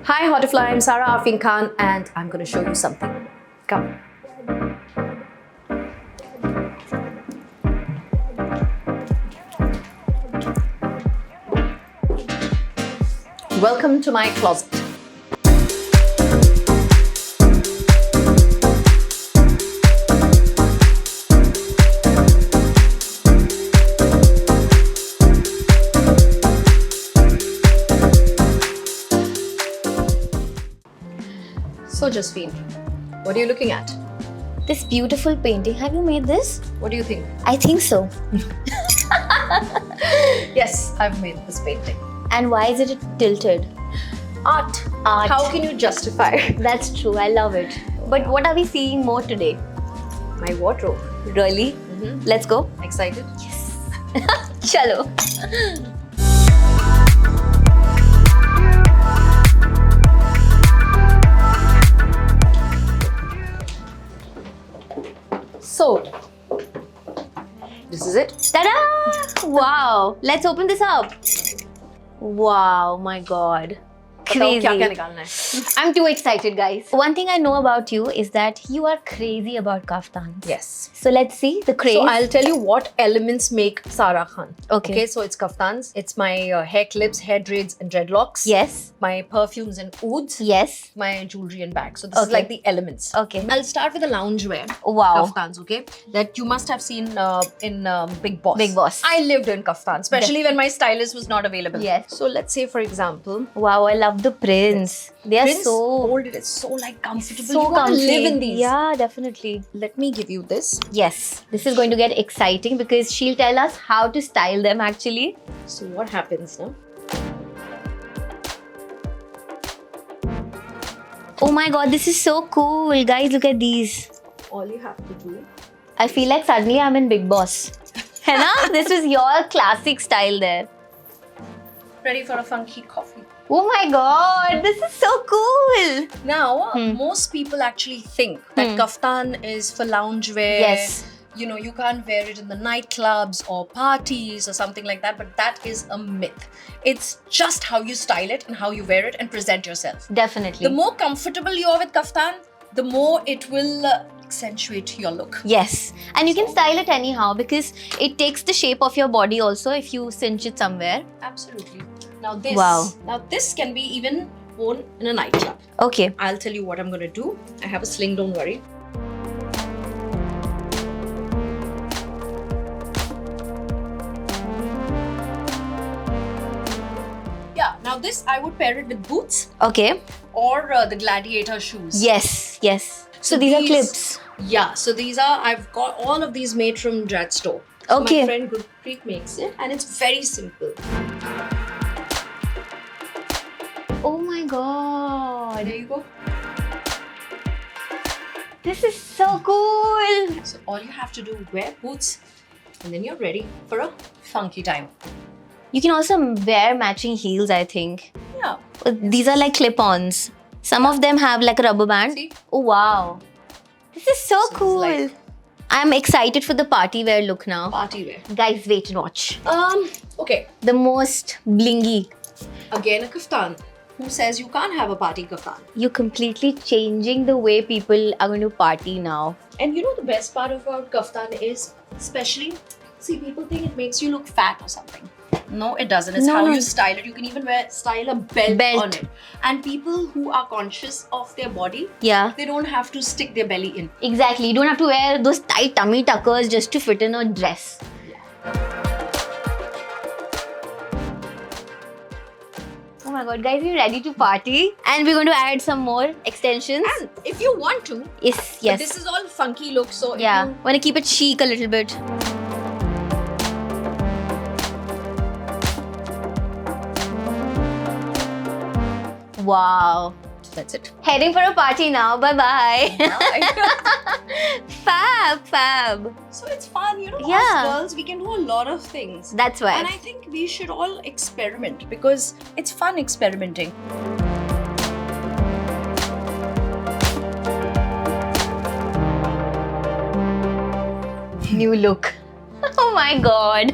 Hi Hotifly, I'm Sarah Arfin Khan and I'm going to show you something. Come. Welcome to my closet. So Jasveen, what are you looking at? This beautiful painting. Have you made this? What do you think? I think so. Yes, I've made this painting. And why is it tilted? Art. Art. How can you justify That's true. I love it. But what are we seeing more today? my wardrobe? Really? Let's go. Excited? Yes. Chalo. So, this is it. Ta-da! Wow. Let's open this up. Wow, my God. बताओ क्या क्या Crazy. निकालना है? I'm too excited, guys. One thing I know about you is that you are crazy about kaftans. Yes. So let's see the craze. So I'll tell you what elements make Sara Khan. Okay. Okay, so it's kaftans, it's my hair clips, hair braids and dreadlocks. Yes. My perfumes and ouds. Yes. My jewelry and bags. So this is Okay. like the elements. Okay. I'll start with the loungewear. Wow. Kaftans, okay? That you must have seen in Big Boss. Big Boss. I lived in kaftans, especially when my stylist was not available. Yes. So let's say, for example, Wow, I love the prints. They are Prince, so hold it. It's so like comfortable. so you want to comfy. live in these. Yeah, definitely. Let me give you this. Yes, this is going to get exciting because she'll tell us how to style them actually. So what happens now? Oh my God, this is so cool. Guys, look at these. All you have to do. I feel like suddenly I'm in Big Boss. है ना? This is your classic style there. Ready for a funky coffee. Oh my God, this is so cool. Now, most people actually think that kaftan is for loungewear. Yes. You know, you can't wear it in the nightclubs or parties or something like that, but that is a myth. It's just how you style it and how you wear it and present yourself. Definitely. The more comfortable you are with kaftan, the more it will accentuate your look. Yes, and you can style it anyhow because it takes the shape of your body also if you cinch it somewhere. Absolutely. Now this, Wow. now this can be even worn in a nightclub. Okay. I'll tell you what I'm going to do. I have a sling, don't worry. Yeah, now this I would pair it with boots Okay. or the gladiator shoes. Yes, yes. So these are clips. Yeah, so these are, I've got all of these made from Dread Store. So Okay. my friend Gurpreet makes it and it's very simple. Oh my God. There you go. This is so cool. So all you have to do is wear boots and then you're ready for a funky time. You can also wear matching heels, I think. Yeah. These are like clip-ons. Some of them have like a rubber band. See? Oh wow. This is so it's cool. like- I'm excited for the party wear look now. Party wear. Guys, wait and watch. Okay. The most blingy. Again a kaftan. Who says you can't have a party kaftan? You're completely changing the way people are going to party now. And you know the best part about kaftan is, especially, see, people think it makes you look fat or something. No, it doesn't. It's No, how no. you style it. You can even style a belt on it. And people who are conscious of their body, Yeah, they don't have to stick their belly in. exactly. You don't have to wear those tight tummy tuckers just to fit in a dress. Oh my God, guys, we're ready to party. And we're going to add some more extensions. And if you want to, Yes, but yes. this is all funky look. So if Yeah, you, want to keep it chic a little bit. Wow. that's it. Heading for a party now. Bye-bye. Right? Fab, fab. So it's fun, you know. Yeah. Us girls, we can do a lot of things. That's why. And I think we should all experiment because it's fun experimenting. New look. Oh my God.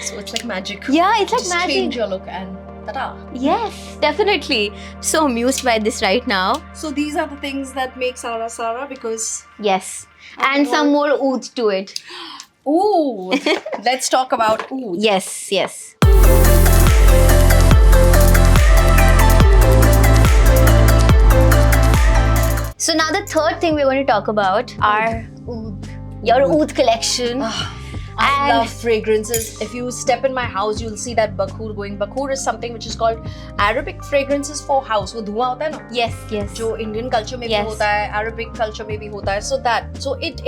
So it's like magic. Yeah, it's like Just magic. change your look and Ta-da. Yes, definitely. So amused by this right now. So these are the things that make Sara Sara because Yes. And some more oud to it. oud. Let's talk about oud. Yes, yes. So now the third thing we're going to talk about are oud. Your oud collection. I And- love fragrances. If you step in my house, you'll see that bakhur going. Bakhur is something which is called Arabic fragrances for house. वो धुआं होता है ना? Yes, yes. जो Indian culture में भी Yes. होता है, Arabic culture में भी होता है. So it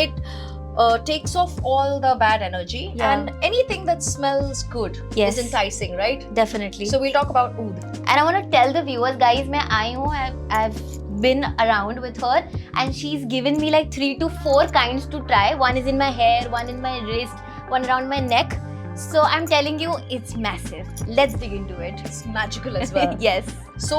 takes off all the bad energy, Yeah. and anything that smells good Yes. is enticing, right? Definitely. So we'll talk about oud. And I want to tell the viewers, guys, मैं आई हूँ, I've been around with her and she's given me like 3 to 4 kinds to try. One is in my hair, one in my wrist, one around my neck. So I'm telling you, it's massive. Let's dig into it. It's magical as well. Yes. So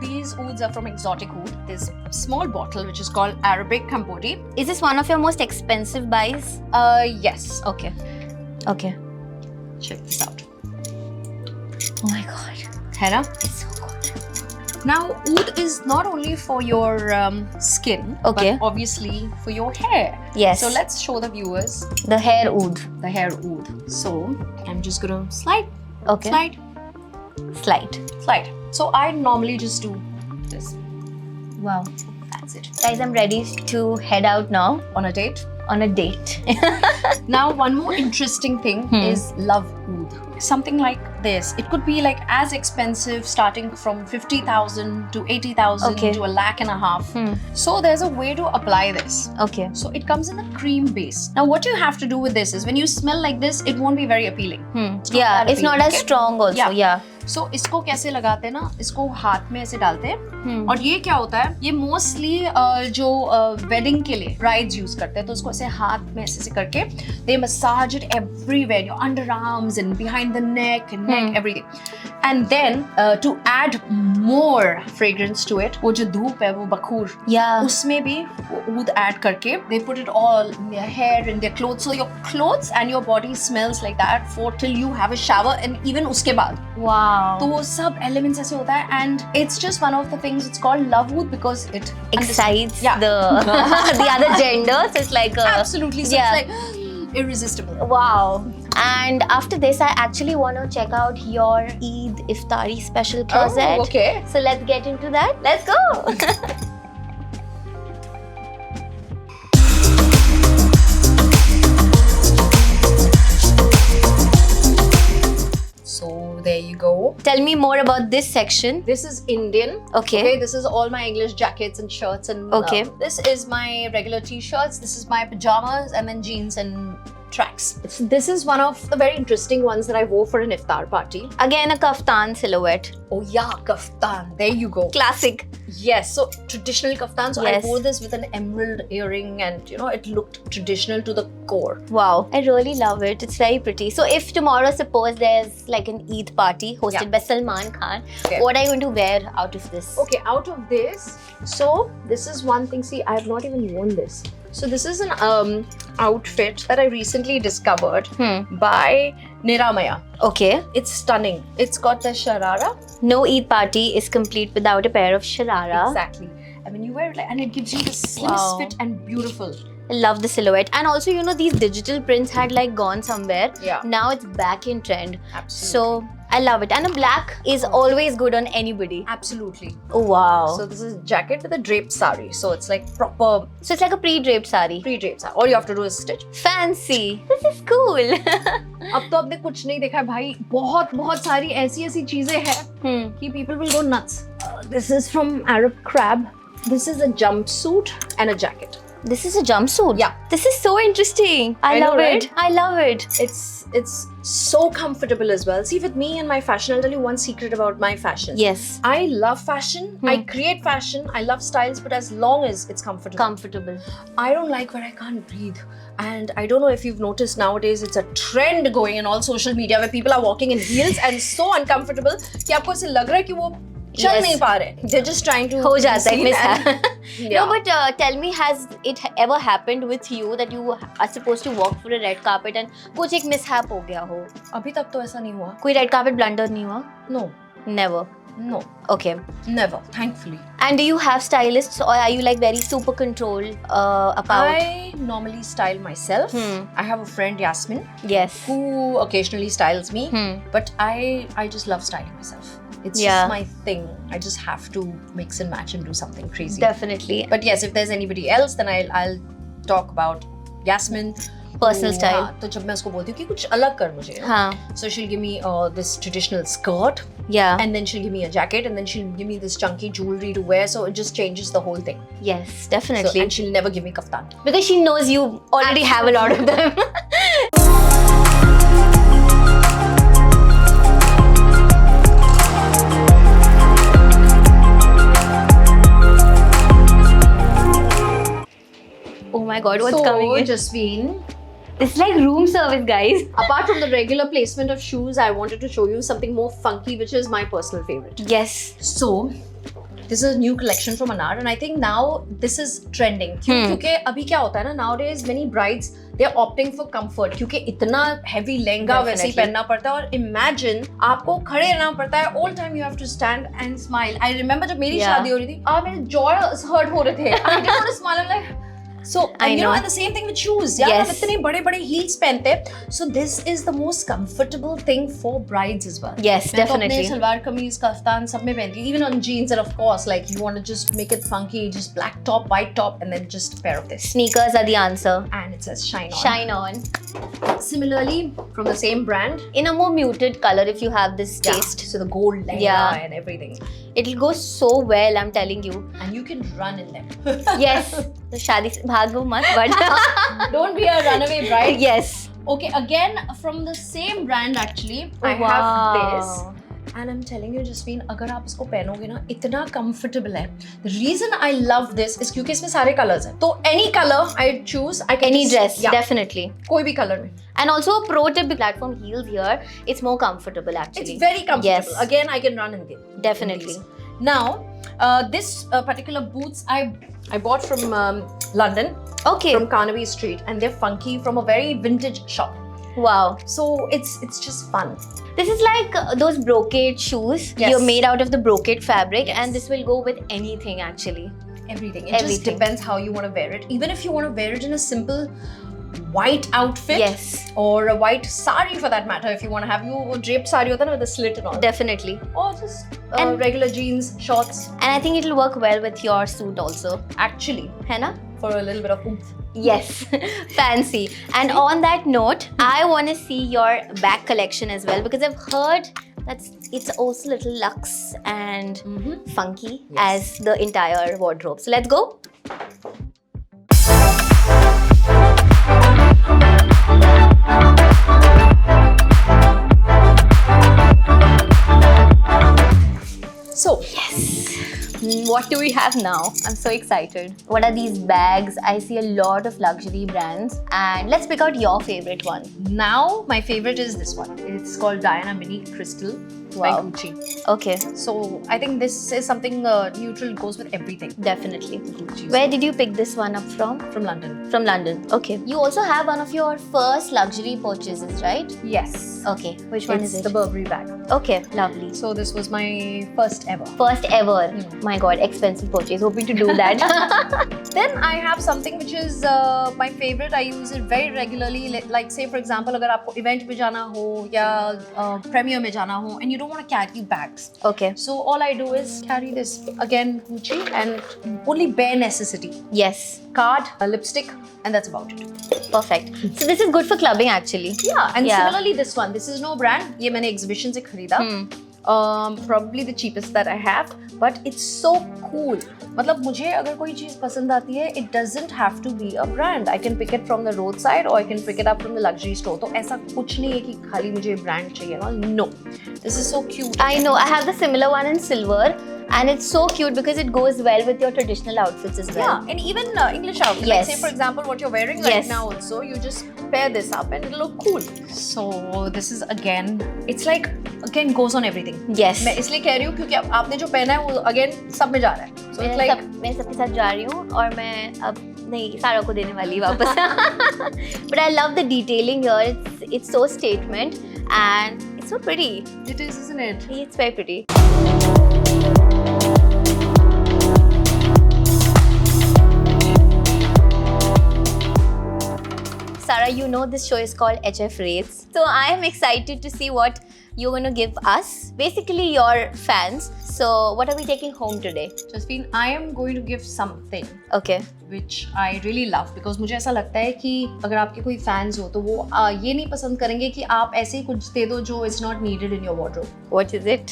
these ouds are from Exotic Oud. There's a small bottle which is called Arabic Campoti. Is this one of your most expensive buys? Yes. Okay. Okay. Check this out. Oh my god. है ना? It's so good. Now, oud is not only for your skin, Okay. but obviously for your hair. Yes. So let's show the viewers The hair oud. the hair oud. So I'm just gonna slide, Okay. slide, Slide. slide. So I normally just do this. Wow. That's it. Guys, I'm ready to head out now On a date. on a date. Now, one more interesting thing is love oud. Something like this. It could be like as expensive, starting from 50,000 to 80,000 Okay. to 1.5 lakh. So there's a way to apply this. Okay. So it comes in a cream base. Now, what you have to do with this is when you smell like this, it won't be very appealing. Yeah, that it's not appealing, as okay? strong also. Yeah. So इसको कैसे लगाते हैं ना? इसको हाथ में ऐसे डालते हैं और ये क्या होता है? ये मोस्टली जो वेडिंग के लिए ब्राइड्स यूज करते हैं, तो उसको ऐसे हाथ में ऐसे करके they massage it everywhere, your underarms and behind the neck and neck, everything. And then to add more fragrance to it, वो जो धूप है वो बखूर, Yeah. उसमें भी oud add करके they put it all in their hair and their clothes, so your clothes and your body smells like that for till you have a shower and even उसके बाद. Wow. तो वो सब elements ऐसे होता है and it's just one of the things, it's called love oud because it Excites Yeah. the other gender, so it's like a absolutely, so yeah. it's like irresistible. wow. And after this, I actually want to check out your Eid Iftari special closet. Oh, okay. So let's get into that. Let's go. So there you go. Tell me more about this section. This is Indian. Okay. This is all my English jackets and shirts and Okay. This is my regular t-shirts. This is my pajamas and then jeans and tracks. This is one of the very interesting ones that I wore for an iftar party. Again, a kaftan silhouette. Oh yeah, kaftan. There you go. Classic. Yes, so traditional kaftan. So Yes. I wore this with an emerald earring and it looked traditional to the core. Wow, I really love it. It's very pretty. So if tomorrow, suppose there's like an Eid party hosted Yeah. by Salman Khan, Okay. what are you going to wear out of this? Okay, out of this, so this is one thing. See, I have not even worn this. So this is an outfit that I recently discovered by Niramaya. Okay. It's stunning. It's got the sharara. No Eid party is complete without a pair of sharara. Exactly. I mean, you wear it and it gives you the slim Wow. fit and beautiful. I love the silhouette. And also, these digital prints had like gone somewhere. Yeah. Now it's back in trend. Absolutely. So I love it. And a black is always good on anybody. Absolutely. Oh, wow. So this is a jacket with a draped sari. So it's like proper So it's like a pre-draped sari. pre-draped sari. All you have to do is stitch. Fancy. This is cool. अब तो आपने कुछ नहीं देखा है भाई, बहुत सारी ऐसी चीजें हैं कि people will go nuts. This is from Arab Crab. This is a jumpsuit and a jacket. This is a jumpsuit. Yeah. This is so interesting. I know, love right? it. I love it. It's so comfortable as well. See, with me and my fashion, I'll tell you one secret about my fashion. Yes. I love fashion. I create fashion. I love styles, but as long as it's comfortable. Comfortable. I don't like where I can't breathe. And I don't know if you've noticed nowadays, it's a trend going in all social media where people are walking in heels and so uncomfortable कि आपको ऐसे लग रहा है कि वो चल Yes. नहीं पा रहे. They're just trying to हो जाता है be seen mishap. and- Yeah. No, but tell me, has it ever happened with you that you are supposed to walk through a red carpet and कुछ एक mishap हो गया हो? अभी तक तो ऐसा नहीं हुआ. कोई red carpet blunder नहीं हुआ? No. Never. No, Okay. never, thankfully. And do you have stylists, or are you like very super controlled about? I normally style myself. I have a friend, Yasmin, Yes. who occasionally styles me, but I just love styling myself. It's just my thing. I just have to mix and match and do something crazy. Definitely. But yes, if there's anybody else, then I'll talk about Yasmin. Personal style. हाँ, तो जब मैं उसको बोलती हूँ कि कुछ अलग कर मुझे, हाँ. so she'll give me this traditional skirt, Yeah. and then she'll give me a jacket, and then she'll give me this chunky jewelry to wear, so it just changes the whole thing. Yes, So, definitely. and she'll never give me kaftan. Because she knows you already have a lot of them. Oh my god, what's so, coming in? Jasmine, It's like room service, guys. apart from the regular placement of shoes, I wanted to show you something more funky, which is my personal favorite. Yes. So, this is a new collection from Anar, and I think now this is trending. क्योंकि अभी क्या होता है ना, nowadays many brides they are opting for comfort क्योंकि इतना heavy lehenga वैसे ही पहनना पड़ता है, और imagine आपको खड़े रहना पड़ता है, all time you have to stand and smile. I remember जब मेरी शादी हो रही थी, मेरे jaws hurt हो रहे थे. I didn't want to smile. I'm like, so and you know, and the same thing with shoes. यार हम इतने बड़े-बड़े heels पहनते हैं. So this is the most comfortable thing for brides as well. Yes, मैं तो definitely. अपने salwar kameez kaftan सब में पहनती हूँ, even on jeans, and of course like you want to just make it funky, just black top, white top, and then just a pair of this. Sneakers are the answer. And it says shine on. Shine on. Similarly, from the same brand. In a more muted color if you have this Yeah. taste. So the gold lehenga and everything. It'll go so well, I'm telling you. And you can run in them. Yes. तो शादी से भागो मत, but Don't be a runaway bride. yes. Okay, again from the same brand actually. I Wow. have this. And I'm telling you, Jasmine, अगर आप इसको पहनोगे ना, इतना comfortable है. The reason I love this is क्योंकि इसमें सारे colors हैं. तो any color I choose, I can Any just, dress, yeah, definitely. कोई भी color में. And also a pro tip, the platform heels here, it's more comfortable actually. It's very comfortable. Yes. Again, I can run in them. Definitely. Now, this particular boots I bought from London, Okay. from Carnaby Street, and they're funky from a very vintage shop. Wow. So it's just fun. This is like those brocade shoes. Yes. You're made out of the brocade fabric, Yes. and this will go with anything actually. Everything. It just Everything. depends how you want to wear it. Even if you want to wear it in a simple white outfit, Yes. or a white sari for that matter, if you want to have your draped sari hota na with a slit and all, Definitely. or just And- regular jeans, shorts. And I think it'll work well with your suit also. Actually, है ना? for a little bit of oomph. Yes, fancy. And on that note, I want to see your bag collection as well, because I've heard that it's also a little luxe and funky as the entire wardrobe. So let's go. So What do we have now? I'm so excited. What are these bags? I see a lot of luxury brands, and let's pick out your favorite one. now my favorite is this one. It's called Diana Mini Crystal by Wow. Gucci. Okay, So I think this is something neutral, goes with everything. definitely. Gucci. Where did you pick this one up from? From London. From London. Okay. You also have one of your first luxury purchases, right? Yes. Okay. Which one It's is the it? Burberry bag. Okay, lovely. So this was my first ever. First ever. My god, expensive purchase. Hoping to do that. Then I have something which is my favorite. I use it very regularly. Like say for example, अगर आपको event में जाना हो या premiere में जाना हो, and you don't want to carry bags. Okay. So all I do is carry this again Gucci, and only bare necessity. Yes. Card, a lipstick, and that's about it. Perfect. So this is good for clubbing actually. Yeah, and Yeah. similarly this one. This is no brand. ये मैंने exhibition से खरीदा. Probably the cheapest that I have, but it's so cool. मतलब मुझे अगर कोई चीज़ पसंद आती है, it doesn't have to be a brand. I can pick it from the roadside or I can pick it up from the luxury store. तो ऐसा कुछ नहीं है कि खाली मुझे brand चाहिए ना. No, this is so cute. I know. I have the similar one in silver, and it's so cute because it goes well with your traditional outfits as well. Yeah, and even English outfits. Yes. Like say for example what you're wearing Yes. right now also, you just pair this up and it'll look cool. So this is again, it's like again goes on everything. Yes. मैं इसलिए कह रही हूँ क्योंकि आपने जो पहना है वो again सब में जा रहा है. So it's like मैं सबके साथ जा रही हूँ और मैं अब नहीं सारा को देने वाली वापस. But I love the detailing here. It's so statement and So pretty. It is, isn't it? It's very pretty. Sarah, you know this show is called HF Rates. So I am excited to see what you're going to give us. Basically your fans. So what are we taking home today? Jasleen, I am going to give something Okay. which I really love because मुझे ऐसा लगता है कि अगर आपके कोई fans हो तो वो ये नहीं पसंद करेंगे कि आप ऐसे ही कुछ दे दो जो is not needed in your wardrobe. What is it?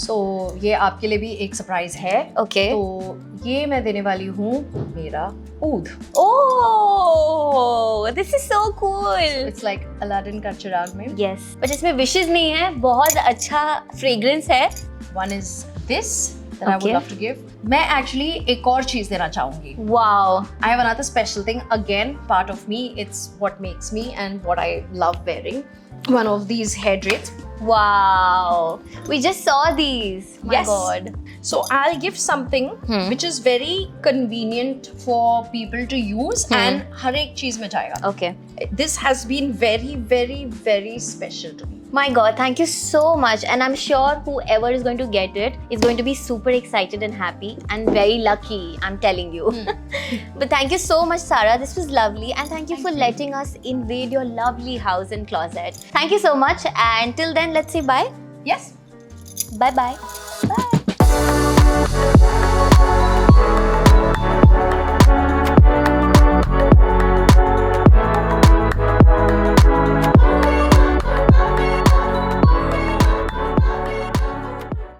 सो ये आपके लिए भी एक सरप्राइज है. Okay. तो ये मैं देने वाली हूँ मेरा ऊद. Oh, this is so cool. It's like Aladdin का चिराग में. Yes. But इसमें wishes नहीं है. बहुत अच्छा fragrance है. One is this that I would Okay. love to give. मैं actually एक और चीज देना चाहूंगी. Wow. I have another special thing, again part of me. It's what makes me and what I love wearing. One of these hair drapes. Wow. We just saw these. My Yes. God. So I'll give something which is very convenient for people to use and हर एक चीज में जाएगा. Okay. This has been very, very, very special to me. My God, thank you so much. And I'm sure whoever is going to get it is going to be super excited and happy and very lucky, I'm telling you. But thank you so much, Sarah. This was lovely. And thank you for letting us invade your lovely house and closet. Thank you so much. And till then, let's say bye. Yes. Bye-bye. Bye.